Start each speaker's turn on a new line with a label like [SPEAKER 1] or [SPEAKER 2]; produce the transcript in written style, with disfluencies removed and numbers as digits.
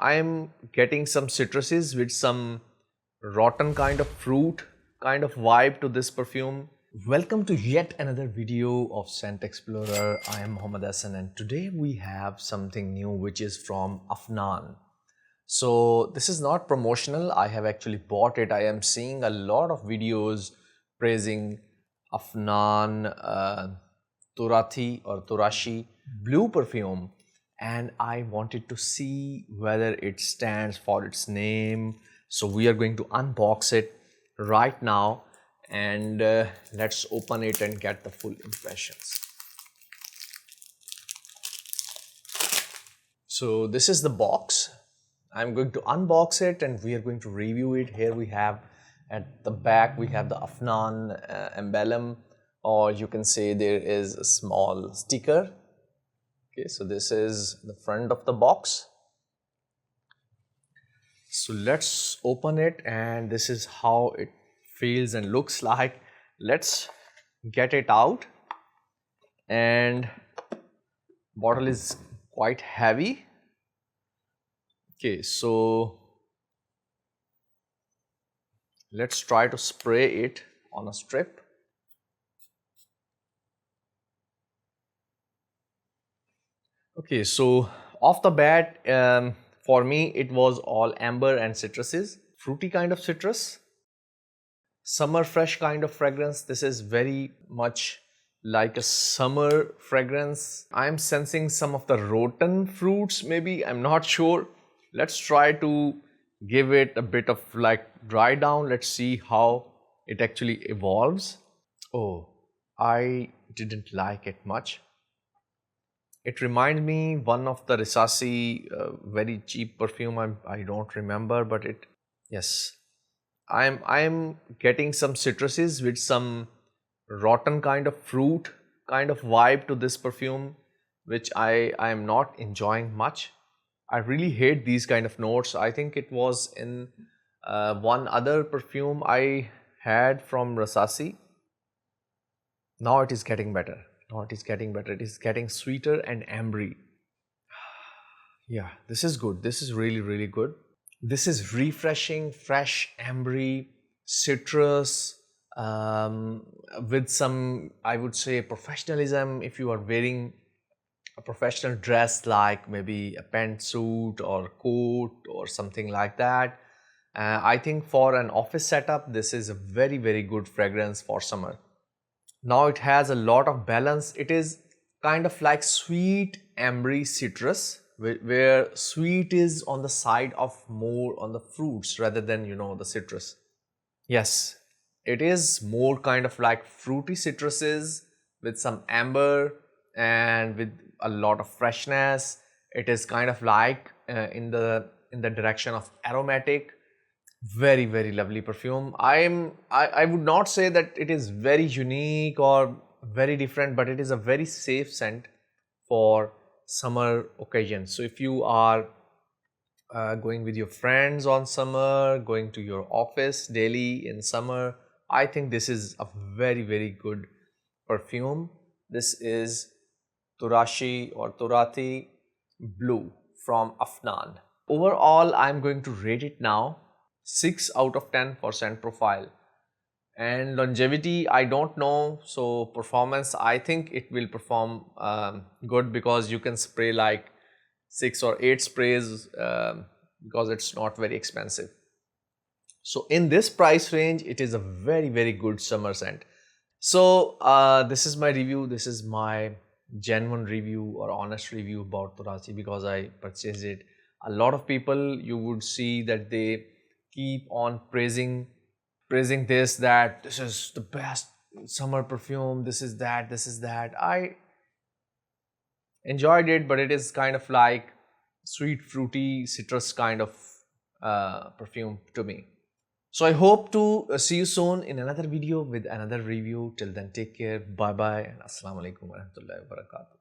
[SPEAKER 1] I'm getting some citruses with some rotten kind of fruit kind of vibe to this perfume. Welcome to yet another video of Scent Explorer. I am Mohammed Hassan and today we have something new which is from Afnan. So this is not promotional. I have actually bought it. I am seeing a lot of videos praising Afnan Turathi Blue perfume, and I wanted to see whether it stands for its name. So we are going to unbox it right now and let's open it and get the full impressions. So this is the box. I'm going to unbox it and we are going to review it. Here we have at the back we have the Afnan emblem, or you can say there is a small sticker. Okay, so this is the front of the box. So let's open it and this is how it feels and looks like. Let's get it out, and bottle is quite heavy. Okay, so let's try to spray it on a strip. Okay, so off the bat, for me it was all amber and citruses, fruity kind of citrus, summer fresh kind of fragrance. This is very much like a summer fragrance. I'm sensing some of the rotten fruits, maybe, I'm not sure. Let's try to give it a bit of like dry down. Let's see how it actually evolves. Oh, I didn't like it much. It reminds me one of the Risasi very cheap perfume. I don't remember, but yes, I'm getting some citruses with some rotten kind of fruit kind of vibe to this perfume, which I am not enjoying much. I really hate these kind of notes. I think it was in one other perfume I had from Risasi. Now it is getting better. It is getting sweeter and ambery. Yeah, this is good. This is really good. This is refreshing, fresh, ambery, citrus, with some, I would say, professionalism. If you are wearing a professional dress like maybe a pantsuit or coat or something like that, I think for an office setup, this is a very good fragrance for summer. Now it has a lot of balance. It is kind of like sweet ambery citrus, where sweet is on the side of more on the fruits rather than, you know, the citrus. Yes, it is more kind of like fruity citruses with some amber and with a lot of freshness. It is kind of like in the direction of aromatic. Very lovely perfume. I would not say that it is very unique or very different, but it is a very safe scent for summer occasions. So if you are going with your friends on summer, going to your office daily in summer, I think this is a very good perfume. This is Turathi Blue from Afnan. Overall, I'm going to rate it now 6 out of 10 for scent profile. And longevity, I don't know. So performance, I think it will perform good, because you can spray like 6 or 8 sprays because it's not very expensive. So in this price range, it is a very good summer scent. So this is my review. This is my genuine review or honest review about Turathi, because I purchased it. A lot of people, you would see that they keep on praising this, that this is the best summer perfume, this is that. I enjoyed it, but it is kind of like sweet fruity citrus kind of perfume to me. So I hope to see you soon in another video with another review. Till then, take care, bye bye, and assalamu alaikum warahmatullahi wabarakatuh.